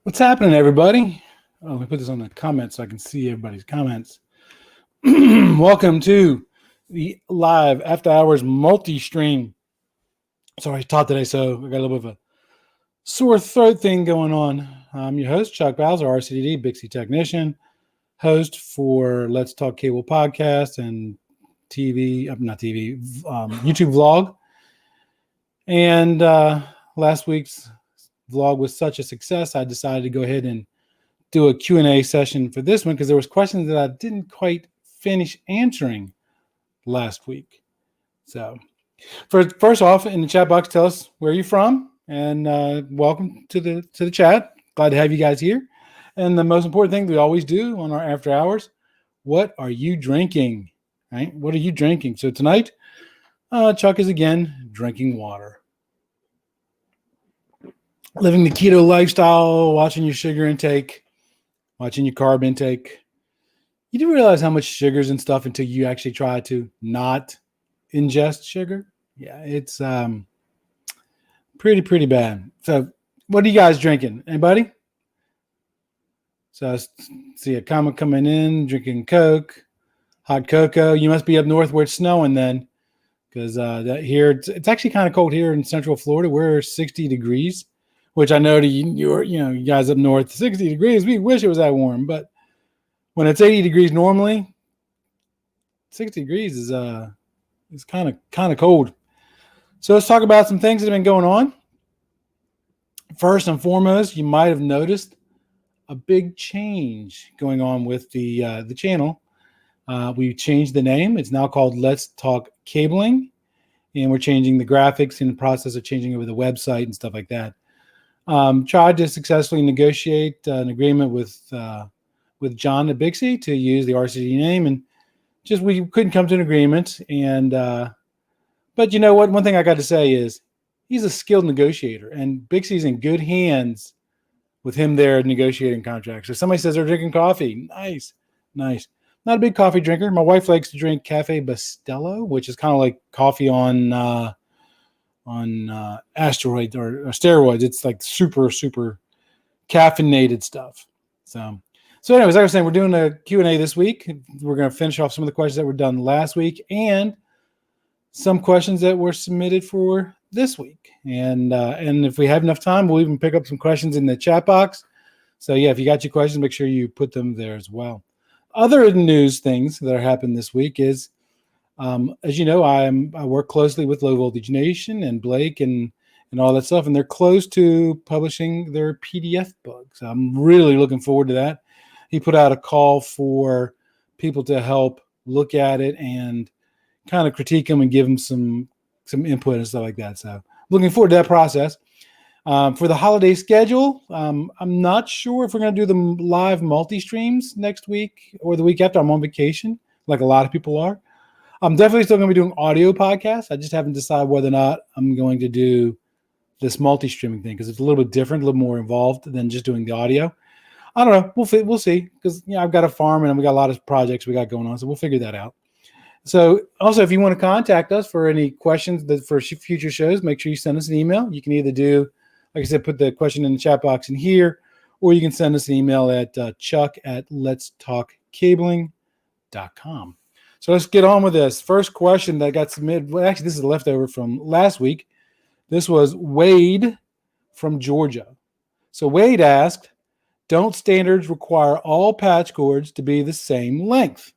What's happening, everybody? Oh, let me put this on the comments so I can see everybody's comments. Welcome to the live after hours multi-stream. Sorry, I taught today, so I got a little bit of a sore throat thing going on. I'm your host, Chuck Bowser, RCDD, BICSI technician, host for Let's Talk Cable podcast and YouTube vlog. And last week's vlog was such a success, I decided to go ahead and do a Q&A session for this one because there was questions that I didn't quite finish answering last week. So first off, in the chat box, tell us where you're from and welcome to the chat. Glad to have you guys here. And the most important thing we always do on our after hours, what are you drinking? Right? What are you drinking? So tonight, Chuck is again drinking water. Living the keto lifestyle, watching your sugar intake, watching your carb intake. You do realize how much sugars and stuff until you actually try to not ingest sugar. Yeah, it's pretty bad. So what are you guys drinking? Anybody? So I see a comment coming in, drinking Coke, hot cocoa. You must be up north where it's snowing then, because that here it's actually kind of cold here in Central Florida. We're 60 degrees, which I know to you guys up north, 60 degrees. We wish it was that warm, but when it's 80 degrees normally, 60 degrees is kind of cold. So let's talk about some things that have been going on. First and foremost, you might have noticed a big change going on with the channel. We changed the name. It's now called Let's Talk Cabling, and we're changing the graphics in the process of changing over the website and stuff like that. Tried to successfully negotiate an agreement with John at BICSI to use the RCDD name, and just we couldn't come to an agreement. And but you know what? One thing I got to say is he's a skilled negotiator, and BICSI's in good hands with him there negotiating contracts. If somebody says they're drinking coffee, nice. Not a big coffee drinker. My wife likes to drink Cafe Bustelo, which is kind of like coffee on asteroids or steroids. It's like super caffeinated stuff. So anyways, like I was saying, we're doing a Q&A this week. We're going to finish off some of the questions that were done last week and some questions that were submitted for this week. And if we have enough time, we'll even pick up some questions in the chat box. So yeah, if you got your questions, make sure you put them there as well. Other news things that are happening this week is, as you know, I work closely with Low Voltage Nation and Blake and all that stuff, and they're close to publishing their PDF book. So I'm really looking forward to that. He put out a call for people to help look at it and kind of critique them and give them some input and stuff like that. So looking forward to that process. For the holiday schedule, I'm not sure if we're going to do the live multi-streams next week or the week after. I'm on vacation, like a lot of people are. I'm definitely still going to be doing audio podcasts. I just haven't decided whether or not I'm going to do this multi-streaming thing because it's a little bit different, a little more involved than just doing the audio. I don't know. We'll see because I've got a farm and we got a lot of projects we got going on, so we'll figure that out. So also, if you want to contact us for any questions for future shows, make sure you send us an email. You can either do, like I said, put the question in the chat box in here, or you can send us an email at chuck@letstalkcabling.com. So let's get on with this. First question that got submitted. Well, actually, this is a leftover from last week. This was Wade from Georgia. So Wade asked, don't standards require all patch cords to be the same length?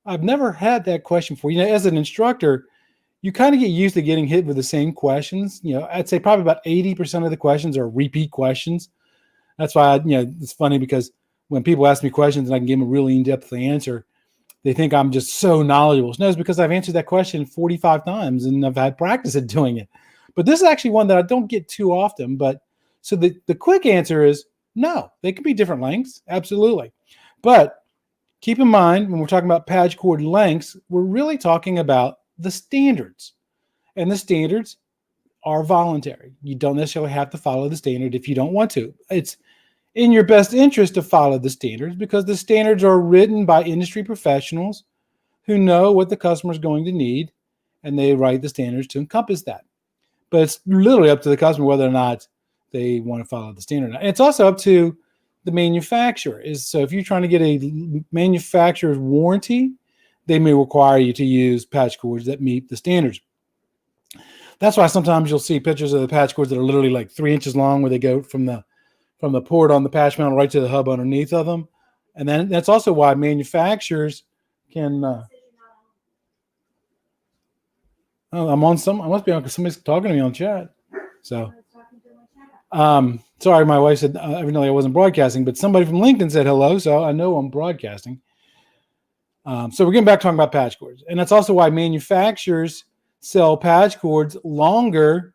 I've never had that question before. As an instructor, you kind of get used to getting hit with the same questions. I'd say probably about 80% of the questions are repeat questions. That's why, it's funny because when people ask me questions and I can give them a really in-depth answer, they think I'm just so knowledgeable. No, it's because I've answered that question 45 times and I've had practice at doing it. But this is actually one that I don't get too often. But so the quick answer is no, they can be different lengths. Absolutely. But keep in mind, when we're talking about patch cord lengths, we're really talking about the standards. And the standards are voluntary. You don't necessarily have to follow the standard if you don't want to. It's in your best interest to follow the standards because the standards are written by industry professionals who know what the customer is going to need, and they write the standards to encompass that. But it's literally up to the customer whether or not they want to follow the standard. And it's also up to the manufacturer. So if you're trying to get a manufacturer's warranty, they may require you to use patch cords that meet the standards. That's why sometimes you'll see pictures of the patch cords that are literally like 3 inches long, where they go from the port on the patch mount right to the hub underneath of them. And then that's also why manufacturers can. I'm on some. I must be on because somebody's talking to me on chat. So, sorry, my wife said evidently I wasn't broadcasting, but somebody from LinkedIn said hello, so I know I'm broadcasting. So we're getting back to talking about patch cords, and that's also why manufacturers sell patch cords longer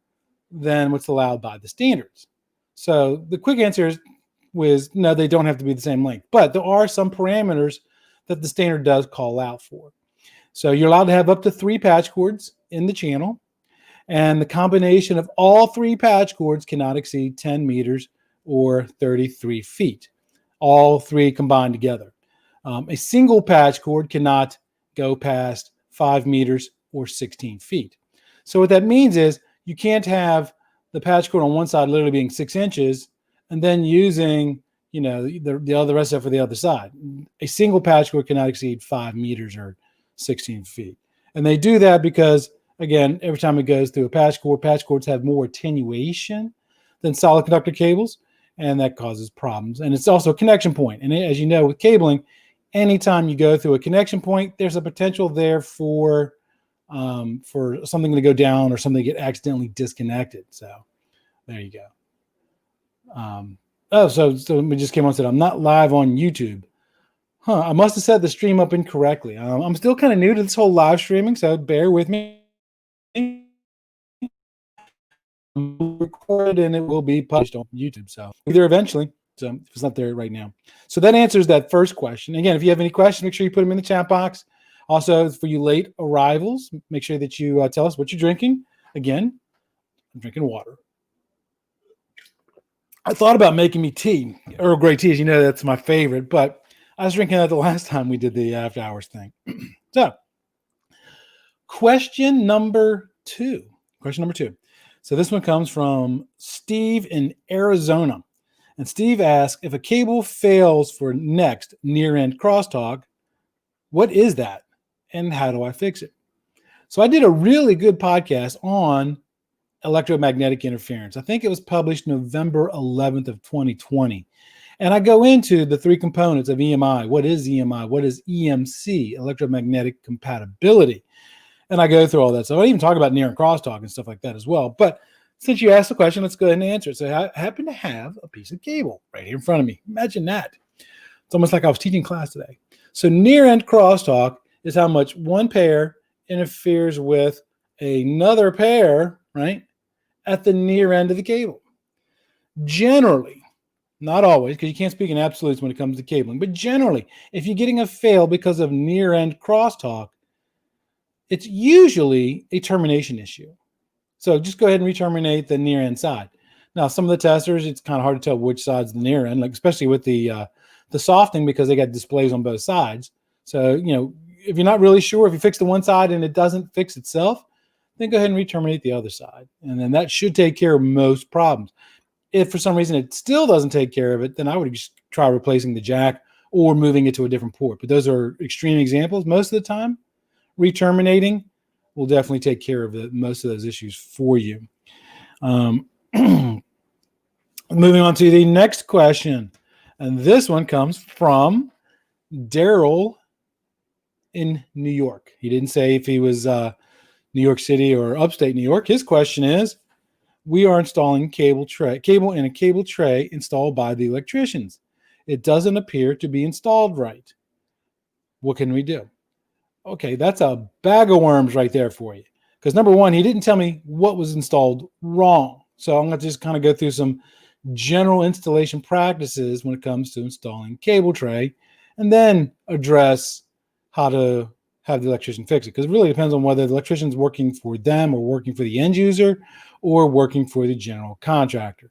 than what's allowed by the standards. So the quick answer was no, they don't have to be the same length, but there are some parameters that the standard does call out for. So you're allowed to have up to 3 patch cords in the channel, and the combination of all 3 patch cords cannot exceed 10 meters or 33 feet, all 3 combined together. A single patch cord cannot go past 5 meters or 16 feet. So what that means is you can't have the patch cord on one side literally being 6 inches and then using, the rest of it for the other side. A single patch cord cannot exceed 5 meters or 16 feet. And they do that because, again, every time it goes through a patch cords have more attenuation than solid conductor cables, and that causes problems. And it's also a connection point. And as you know, with cabling, anytime you go through a connection point, there's a potential there for something to go down or something to get accidentally disconnected. So there you go. So we just came on and said, I'm not live on YouTube. I must have set the stream up incorrectly. I'm still kind of new to this whole live streaming, so bear with me. Recorded and it will be published on YouTube. So either eventually, so if it's not there right now. So that answers that first question. Again, if you have any questions, make sure you put them in the chat box. Also, for you late arrivals, make sure that you tell us what you're drinking. Again, I'm drinking water. I thought about making me tea, Earl Grey tea. As you know, that's my favorite, but I was drinking that the last time we did the after hours thing. So, question number two. So this one comes from Steve in Arizona. And Steve asks, if a cable fails for next near-end crosstalk, what is that? And how do I fix it? So I did a really good podcast on electromagnetic interference. I think it was published November 11th of 2020. And I go into the 3 components of EMI. What is EMI? What is EMC, electromagnetic compatibility? And I go through all that. So I even talk about near and crosstalk and stuff like that as well. But since you asked the question, let's go ahead and answer it. So I happen to have a piece of cable right here in front of me. Imagine that. It's almost like I was teaching class today. So near-end crosstalk is how much one pair interferes with another pair, right, at the near end of the cable. Generally, not always, because you can't speak in absolutes when it comes to cabling, but generally, if you're getting a fail because of near-end crosstalk, it's usually a termination issue. So just go ahead and re-terminate the near-end side. Now, some of the testers, it's kind of hard to tell which side's the near end, like especially with the softening, because they got displays on both sides. So, if you're not really sure, if you fix the one side and it doesn't fix itself, then go ahead and re-terminate the other side. And then that should take care of most problems. If for some reason it still doesn't take care of it, then I would just try replacing the jack or moving it to a different port. But those are extreme examples. Most of the time, re-terminating will definitely take care of most of those issues for you. Moving on to the next question. And this one comes from Daryl in New York. He didn't say if he was New York City or upstate New York. His question is, we are installing cable in a cable tray installed by the electricians. It doesn't appear to be installed right. What can we do? Okay, that's a bag of worms right there for you. Because number one, he didn't tell me what was installed wrong. So I'm going to just kind of go through some general installation practices when it comes to installing cable tray, and then address how to have the electrician fix it. Because it really depends on whether the electrician's working for them or working for the end user or working for the general contractor.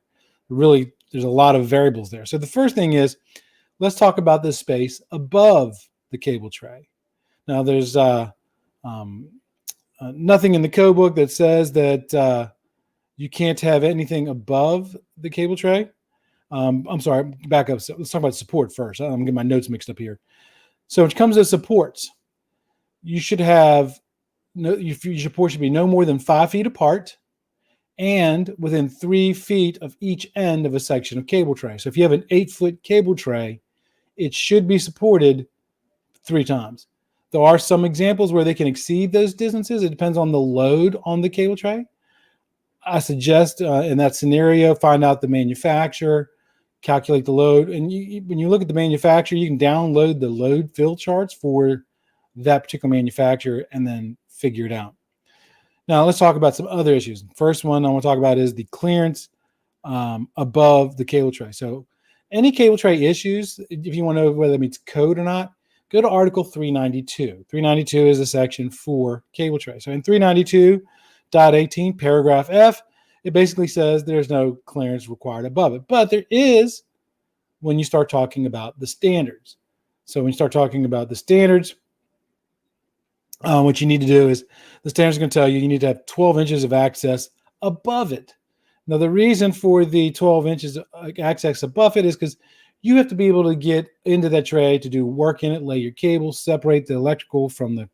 Really, there's a lot of variables there. So the first thing is, let's talk about the space above the cable tray. Now, there's nothing in the code book that says that You can't have anything above the cable tray. I'm sorry, back up. So let's talk about support first. I'm getting my notes mixed up here. So when it comes to supports, you should have your support should be no more than 5 feet apart and within 3 feet of each end of a section of cable tray. So if you have an 8-foot cable tray, it should be supported 3 times. There are some examples where they can exceed those distances. It depends on the load on the cable tray. I suggest in that scenario, find out the manufacturer, calculate the load. And when you look at the manufacturer, you can download the load fill charts for that particular manufacturer and then figure it out. Now, let's talk about some other issues. First one I want to talk about is the clearance above the cable tray. So any cable tray issues, if you want to know whether it meets code or not, go to Article 392. 392 is a section for cable tray. So in 392.18, paragraph F, it basically says there's no clearance required above it. But there is when you start talking about the standards. So when you start talking about the standards, what you need to do is the standards are going to tell you need to have 12 inches of access above it. Now, the reason for the 12 inches of access above it is because you have to be able to get into that tray to do work in it, lay your cables, separate the electrical from the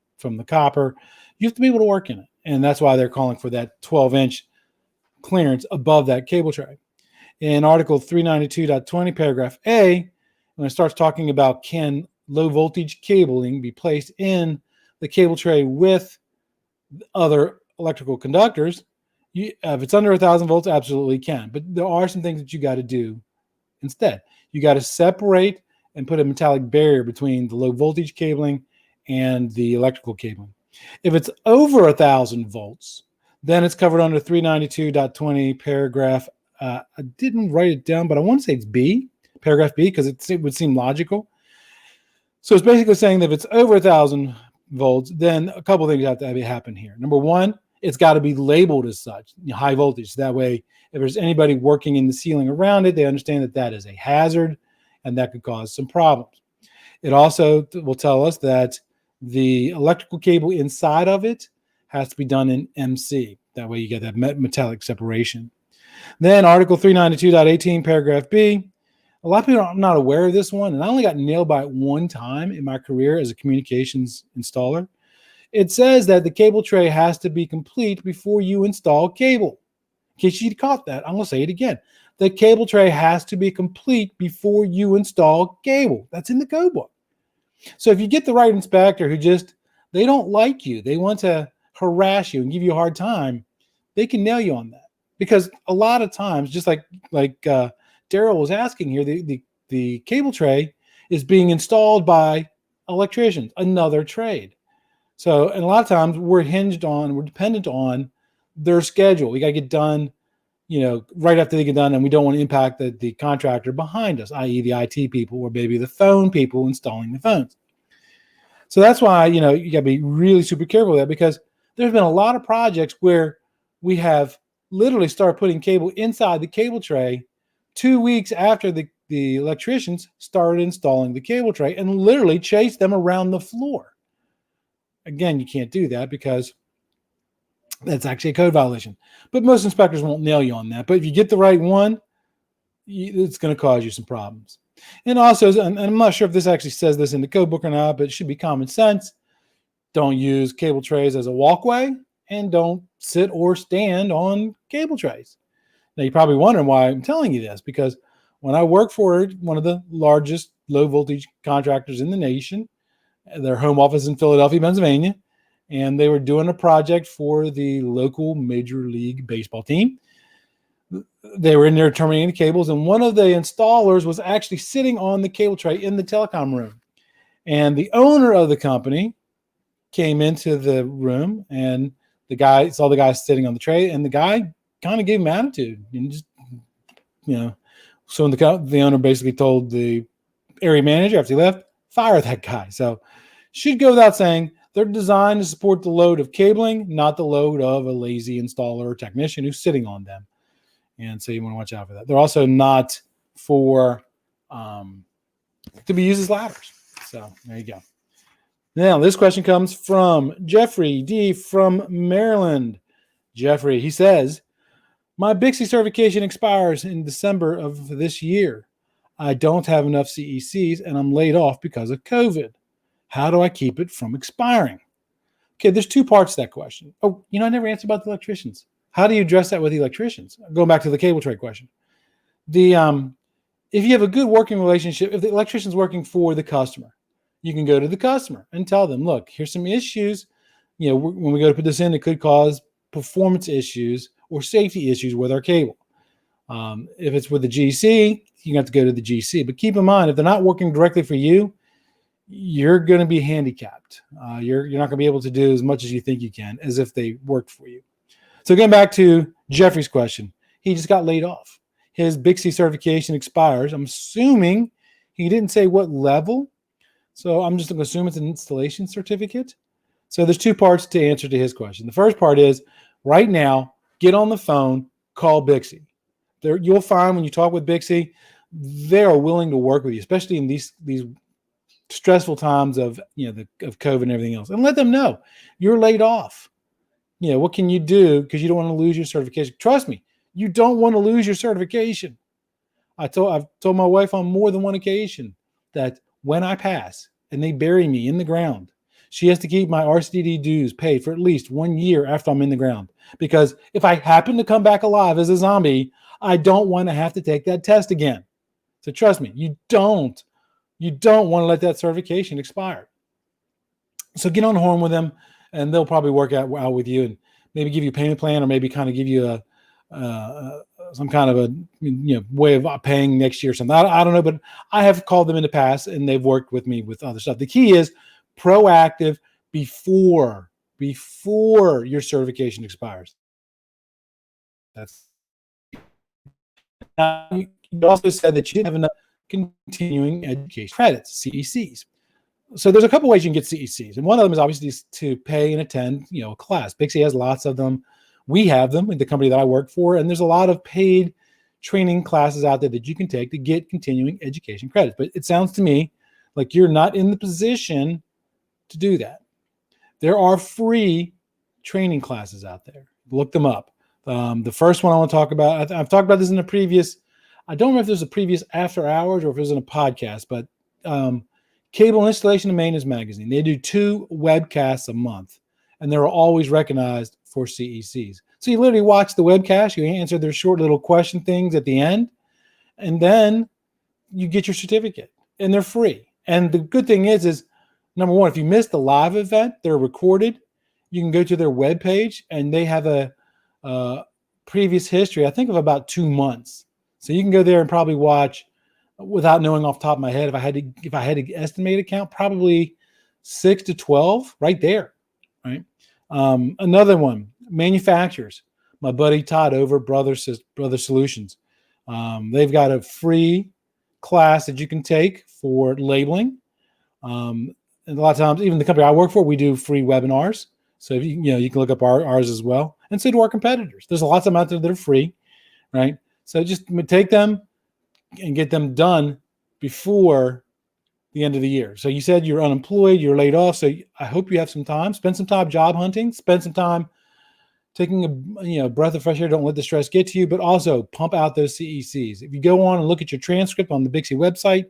copper. You have to be able to work in it. And that's why they're calling for that 12-inch clearance above that cable tray. In Article 392.20, paragraph A, when it starts talking about can low voltage cabling be placed in the cable tray with other electrical conductors, if it's under 1,000 volts, absolutely can. But there are some things that you got to do instead. You got to separate and put a metallic barrier between the low voltage cabling and the electrical cabling. If it's over 1,000 volts, then it's covered under 392.20 paragraph. I didn't write it down, but I want to say it's B, paragraph B, because it would seem logical. So it's basically saying that if it's over 1,000 volts, then a couple of things have to happen here. Number one, it's got to be labeled as such, high voltage. That way, if there's anybody working in the ceiling around it, they understand that that is a hazard and that could cause some problems. It also will tell us that the electrical cable inside of it has to be done in MC. That way you get that metallic separation. Then Article 392.18, paragraph B. A lot of people are not aware of this one, and I only got nailed by it one time in my career as a communications installer. It says that the cable tray has to be complete before you install cable. In case you caught that, I'm going to say it again. The cable tray has to be complete before you install cable. That's in the code book. So if you get the right inspector who they don't like you, they want to harass you and give you a hard time, they can nail you on that. Because a lot of times, just like Daryl was asking here, the cable tray is being installed by electricians, another trade. So, and a lot of times we're dependent on their schedule. We got to get done, right after they get done, and we don't want to impact the contractor behind us, i.e. the IT people or maybe the phone people installing the phones. So that's why, you got to be really super careful with that, because there's been a lot of projects where we have literally started putting cable inside the cable tray 2 weeks after the electricians started installing the cable tray and literally chased them around the floor. Again, you can't do that because that's actually a code violation. But most inspectors won't nail you on that. But if you get the right one, it's going to cause you some problems. And also, and I'm not sure if this actually says this in the code book or not, but it should be common sense. Don't use cable trays as a walkway, and don't sit or stand on cable trays. Now, you're probably wondering why I'm telling you this, because when I worked for one of the largest low voltage contractors in the nation, their home office in Philadelphia, Pennsylvania, and they were doing a project for the local Major League Baseball team. They were in there terminating the cables, and one of the installers was actually sitting on the cable tray in the telecom room. And the owner of the company came into the room, and the guy saw the guy sitting on the tray, and the guy kind of gave him attitude. And just, so the owner basically told the area manager after he left, fire that guy. So should go without saying, they're designed to support the load of cabling, not the load of a lazy installer or technician who's sitting on them. And so you want to watch out for that. They're also not for to be used as ladders. So there you go. Now, this question comes from Jeffrey D. from Maryland. Jeffrey, he says, My BICSI certification expires in December of this year. I don't have enough CECs and I'm laid off because of COVID. How do I keep it from expiring? Okay, there's two parts to that question. Oh, I never answered about the electricians. How do you address that with the electricians? Going back to the cable tray question. If you have a good working relationship, if the electrician's working for the customer, you can go to the customer and tell them, look, here's some issues. When we go to put this in, it could cause performance issues or safety issues with our cable. If it's with the GC, you have to go to the GC. But keep in mind, if they're not working directly for you, you're going to be handicapped. You're not going to be able to do as much as you think you can as if they worked for you. So getting back to Jeffrey's question, he just got laid off. His BICSI certification expires. I'm assuming he didn't say what level, so I'm just going to assume it's an installation certificate. So there's two parts to answer to his question. The first part is, right now, get on the phone, call BICSI. You'll find when you talk with BICSI, they are willing to work with you, especially in these stressful times of of COVID and everything else, and let them know you're laid off. What can you do, because you don't want to lose your certification. Trust me, you don't want to lose your certification. I've told my wife on more than one occasion that when I pass and they bury me in the ground, she has to keep my RCDD dues paid for at least 1 year after I'm in the ground, because if I happen to come back alive as a zombie, I don't want to have to take that test again. So trust me, you don't want to let that certification expire. So get on the horn with them, and they'll probably work out with you and maybe give you a payment plan, or maybe kind of give you some kind of a way of paying next year or something. I don't know, but I have called them in the past, and they've worked with me with other stuff. The key is proactive before your certification expires. That's. Now, you also said that you didn't have enough continuing education credits, CECs. So there's a couple ways you can get CECs, and one of them is obviously to pay and attend, a class. BICSI has lots of them. We have them in the company that I work for, and there's a lot of paid training classes out there that you can take to get continuing education credits. But it sounds to me like you're not in the position to do that. There are free training classes out there. Look them up. The first one I want to talk about, I've talked about this in a previous, I don't know if there's a previous after hours or if it was in a podcast, but Cable Installation and Maintenance Magazine. They do 2 webcasts a month, and they're always recognized for CECs. So you literally watch the webcast, you answer their short little question things at the end, and then you get your certificate, and they're free. And the good thing is number one, if you missed the live event, they're recorded. You can go to their webpage, and they have a previous history, I think, of about 2 months. So you can go there and probably watch, without knowing off the top of my head, if I had to estimate a count, probably 6 to 12 right there, right? Another one, manufacturers. My buddy Todd over Brother Solutions. They've got a free class that you can take for labeling. And a lot of times, even the company I work for, we do free webinars. So if you can look up ours as well, and so do our competitors. There's lots of them out there that are free, right? So just take them and get them done before the end of the year. So you said you're unemployed, you're laid off. So I hope you have some time. Spend some time job hunting. Spend some time taking a breath of fresh air. Don't let the stress get to you, but also pump out those CECs. If you go on and look at your transcript on the BICSI website,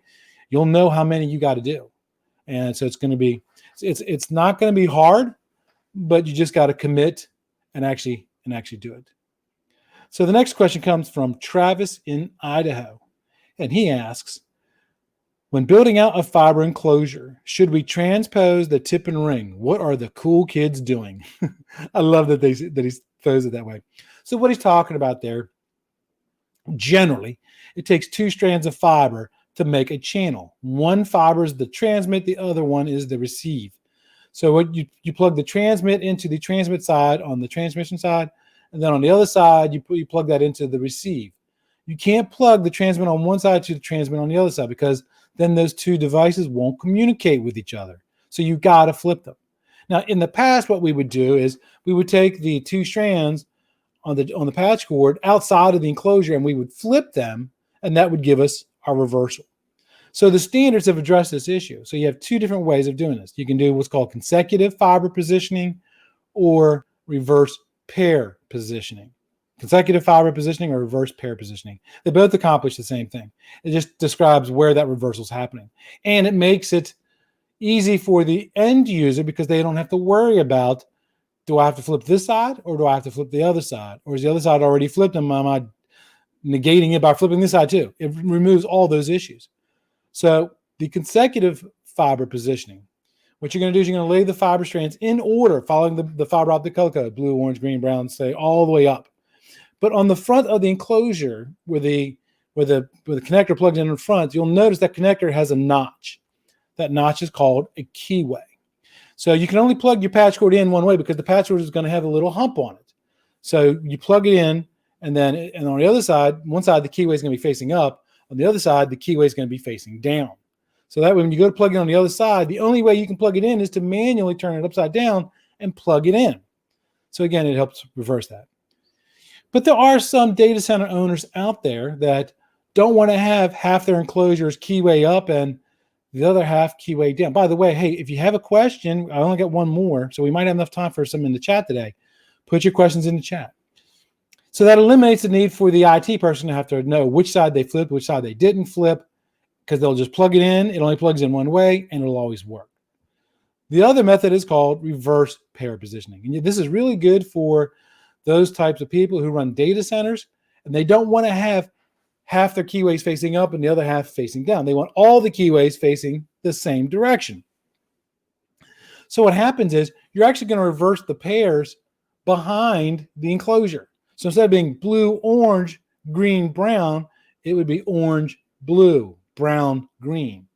you'll know how many you got to do. And so it's going to be, it's not going to be hard, but you just got to commit and actually do it. So the next question comes from Travis in Idaho. And he asks, when building out a fiber enclosure, should we transpose the tip and ring? What are the cool kids doing? I love that he throws it that way. So what he's talking about there, generally, it takes 2 strands of fiber to make a channel. One fiber is the transmit, the other one is the receive. So what you plug the transmit into the transmit side on the transmission side, and then on the other side, you plug that into the receive. You can't plug the transmit on one side to the transmit on the other side, because then those 2 devices won't communicate with each other. So you got to flip them. Now, in the past, what we would do is we would take the 2 strands on the patch cord outside of the enclosure, and we would flip them, and that would give us our reversal. So the standards have addressed this issue. So you have 2 different ways of doing this. You can do what's called consecutive fiber positioning or reverse pair positioning. consecutive fiber positioning or reverse pair positioning. They both accomplish the same thing. It just describes where that reversal is happening. And it makes it easy for the end user because they don't have to worry about, do I have to flip this side or do I have to flip the other side? Or is the other side already flipped and am I negating it by flipping this side too? It removes all those issues. So the consecutive fiber positioning, what you're going to do is you're going to lay the fiber strands in order, following the fiber optic color code, blue, orange, green, brown, say all the way up. But on the front of the enclosure, where the connector plugs in front, you'll notice that connector has a notch. That notch is called a keyway. So you can only plug your patch cord in one way because the patch cord is going to have a little hump on it. So you plug it in, and on the other side, one side the keyway is going to be facing up. On the other side, the keyway is going to be facing down. So that way, when you go to plug it on the other side, the only way you can plug it in is to manually turn it upside down and plug it in. So again, it helps reverse that. But there are some data center owners out there that don't want to have half their enclosures keyway up and the other half keyway down. By the way, hey, if you have a question, I only got one more, so we might have enough time for some in the chat today. Put your questions in the chat. So that eliminates the need for the IT person to have to know which side they flipped, which side they didn't flip, because they'll just plug it in. It only plugs in one way, and it'll always work. The other method is called reverse pair positioning. And this is really good for those types of people who run data centers, and they don't want to have half their keyways facing up and the other half facing down. They want all the keyways facing the same direction. So what happens is you're actually going to reverse the pairs behind the enclosure. So instead of being blue, orange, green, brown, it would be orange, blue, brown, green.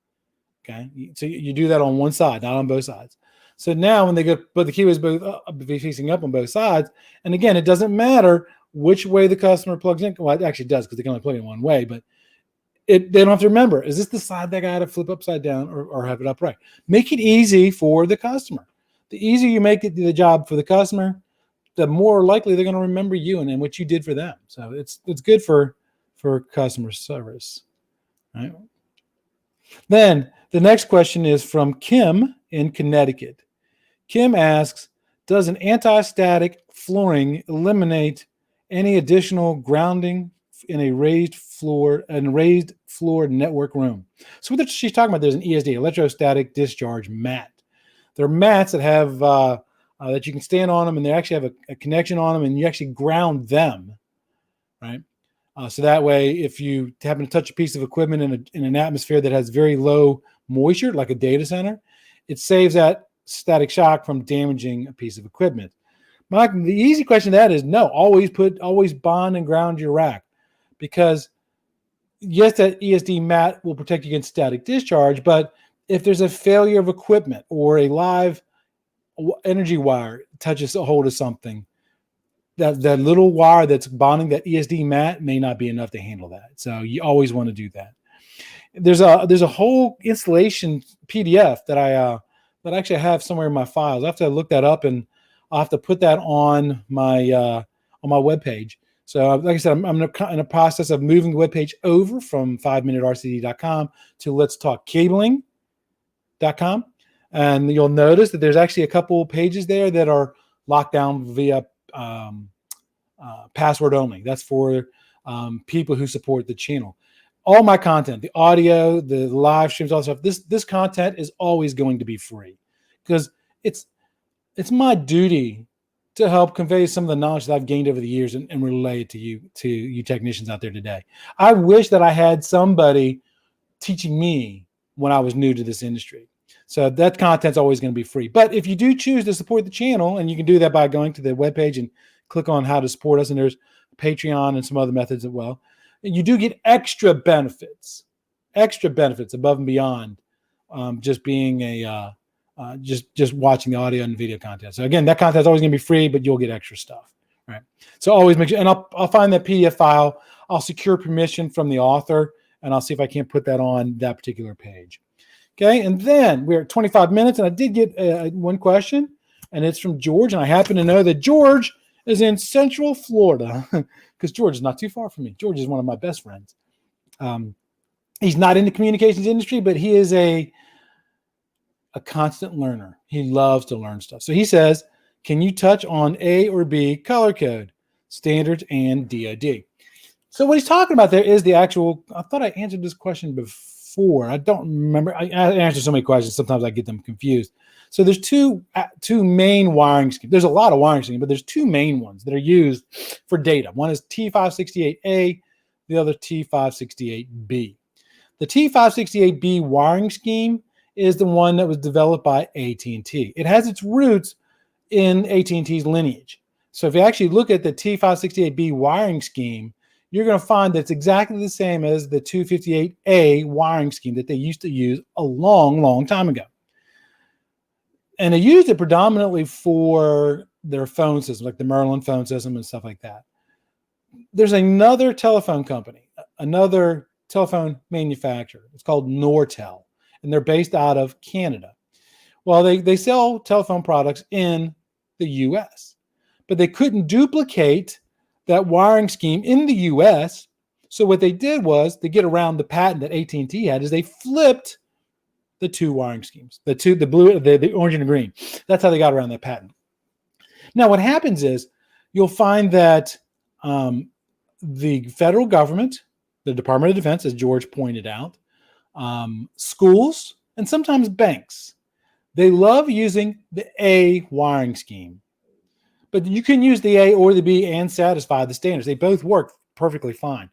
Okay, so you do that on one side, not on both sides. So now when they go, but the keyways both be facing up on both sides, and again, it doesn't matter which way the customer plugs in. Well, it actually does because they can only plug in one way, but they don't have to remember, is this the side that got to flip upside down or have it upright? Make it easy for the customer. The easier you make it the job for the customer, the more likely they're going to remember you and what you did for them. So it's good for customer service. Right? Then the next question is from Kim in Connecticut. Kim asks, does an anti-static flooring eliminate any additional grounding in a raised floor network room? So what she's talking about, there's an ESD, electrostatic discharge mat. There are mats that have that you can stand on them, and they actually have a connection on them, and you actually ground them, right? So that way, if you happen to touch a piece of equipment in an atmosphere that has very low moisture, like a data center, it saves that static shock from damaging a piece of equipment. Mike, the easy question to that is no. Always bond and ground your rack, because yes, that ESD mat will protect you against static discharge, but if there's a failure of equipment or a live energy wire touches a hold of something, that little wire that's bonding that ESD mat may not be enough to handle that. So you always want to do that. There's a whole installation PDF that I actually have somewhere in my files. I have to look that up, and I'll have to put that on my webpage. So like I said, I'm in a process of moving the webpage over from 5minutercd.com to letstalkcabling.com. And you'll notice that there's actually a couple pages there that are locked down via password only. That's for people who support the channel. All my content, the audio, the live streams, all that stuff, this content is always going to be free, because it's my duty to help convey some of the knowledge that I've gained over the years and relay it to you technicians out there today. I wish that I had somebody teaching me when I was new to this industry. So that content's always going to be free. But if you do choose to support the channel, and you can do that by going to the webpage and click on how to support us, and there's Patreon and some other methods as well, you do get extra benefits above and beyond just being just watching the audio and video content. So again, that content is always going to be free, but you'll get extra stuff, right? So always make sure, and I'll find that PDF file. I'll secure permission from the author, and I'll see if I can't put that on that particular page. Okay, and then we're at 25 minutes, and I did get one question, and it's from George, and I happen to know that George is in Central Florida, because George is not too far from me. George is one of my best friends. He's not in the communications industry, but he is a constant learner. He loves to learn stuff. So he says, can you touch on A or B color code? standards, and DoD. So what he's talking about there is the actual, I thought I answered this question before. I don't remember. I answer so many questions. Sometimes I get them confused. So there's two main wiring schemes. There's a lot of wiring schemes, but there's two main ones that are used for data. One is T568A, the other T568B. The T568B wiring scheme is the one that was developed by AT&T. It has its roots in AT&T's lineage. So if you actually look at the T568B wiring scheme, you're going to find that it's exactly the same as the 258A wiring scheme that they used to use a long, long time ago. And they used it predominantly for their phone system, like the Merlin phone system and stuff like that. There's another telephone company, another telephone manufacturer. It's called Nortel, and they're based out of Canada. Well, they sell telephone products in the U.S., but they couldn't duplicate that wiring scheme in the U.S. So what they did was, to get around the patent that AT&T had, is they flipped the two wiring schemes, the blue, the orange and the green. That's how they got around that patent. Now, what happens is you'll find that the federal government, the Department of Defense, as George pointed out, schools, and sometimes banks, they love using the A wiring scheme. But you can use the A or the B and satisfy the standards. They both work perfectly fine.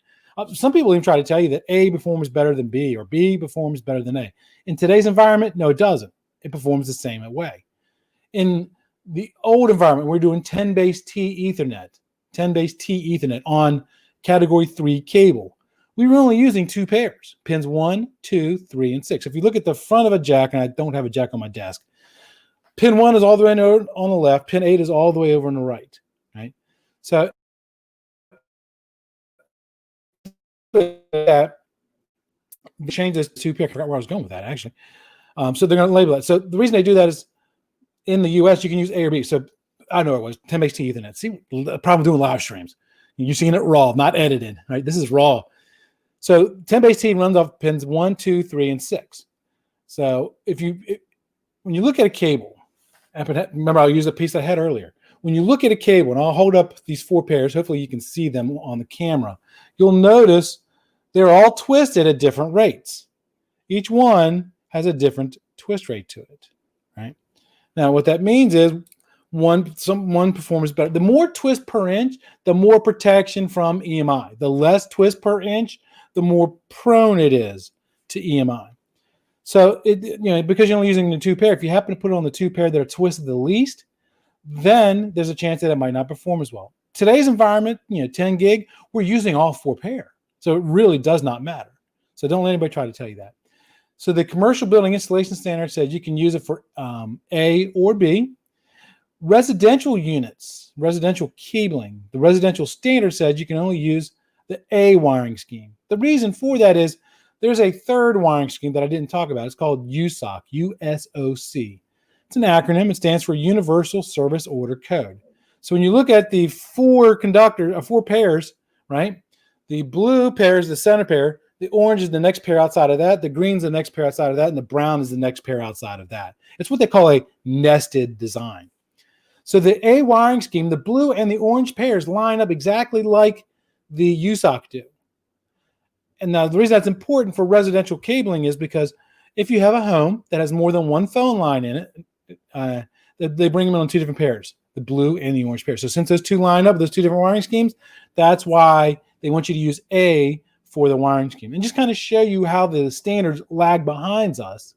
Some people even try to tell you that A performs better than B or B performs better than A. In today's environment, no, it doesn't. It performs the same way. In the old environment, we're doing 10BASE-T Ethernet on category 3 cable. We were only using two pairs, pins 1, 2, 3, and 6. If you look at the front of a jack, and I don't have a jack on my desk, pin 1 is all the way on the left, pin 8 is all the way over on the right, right? So that change this to I forgot where I was going with that, actually. So they're going to label it. So the reason they do that is in the US, you can use A or B. So I know it was 10BASE-T Ethernet. See, the problem doing live streams. You're seeing it raw, not edited, right? This is raw. So 10BASE-T runs off pins 1, 2, 3, and 6. So when you look at a cable, remember I used a piece I had earlier. When you look at a cable, and I'll hold up these 4 pairs, hopefully you can see them on the camera, you'll notice they're all twisted at different rates. Each one has a different twist rate to it, right? Now, what that means is one performs better. The more twist per inch, the more protection from EMI. The less twist per inch, the more prone it is to EMI. So, because you're only using the 2 pair, if you happen to put it on the 2 pair that are twisted the least, then there's a chance that it might not perform as well. Today's environment, 10 gig, we're using all 4 pair. So it really does not matter. So don't let anybody try to tell you that. So the commercial building installation standard says you can use it for A or B. Residential units, residential cabling, the residential standard says you can only use the A wiring scheme. The reason for that is there's a third wiring scheme that I didn't talk about. It's called USOC, U-S-O-C. It's an acronym. It stands for Universal Service Order Code. So when you look at the 4 pairs, right? The blue pair is the center pair. The orange is the next pair outside of that. The green is the next pair outside of that. And the brown is the next pair outside of that. It's what they call a nested design. So the A wiring scheme, the blue and the orange pairs line up exactly like the USOC do. And now the reason that's important for residential cabling is because if you have a home that has more than one phone line in it, they bring them on 2 different pairs, the blue and the orange pair. So since those 2 line up, those 2 different wiring schemes, that's why they want you to use A for the wiring scheme. And just kind of show you how the standards lag behind us.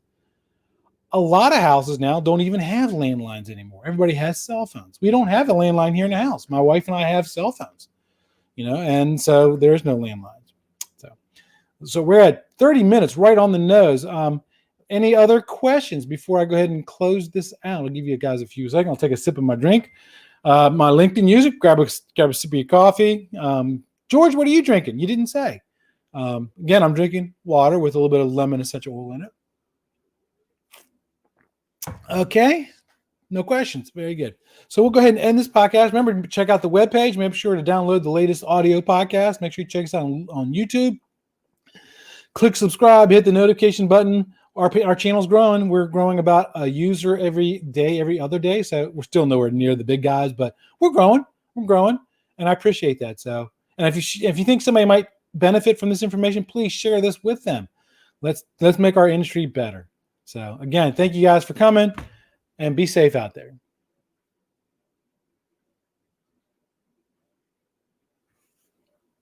A lot of houses now don't even have landlines anymore. Everybody has cell phones. We don't have a landline here in the house. My wife and I have cell phones, and so there's no landlines. So we're at 30 minutes, right on the nose. Any other questions before I go ahead and close this out? I'll give you guys a few seconds. I'll take a sip of my drink. My LinkedIn user, grab a sip of your coffee. George, what are you drinking? You didn't say. Again, I'm drinking water with a little bit of lemon essential oil in it. Okay, no questions. Very good. So we'll go ahead and end this podcast. Remember to check out the webpage. Make sure to download the latest audio podcast. Make sure you check us out on YouTube. Click subscribe, hit the notification button. Our channel's growing. We're growing about a user every day, every other day. So we're still nowhere near the big guys, but we're growing. and I appreciate that. So, and if you think somebody might benefit from this information, please share this with them. Let's make our industry better. So again, thank you guys for coming, and be safe out there.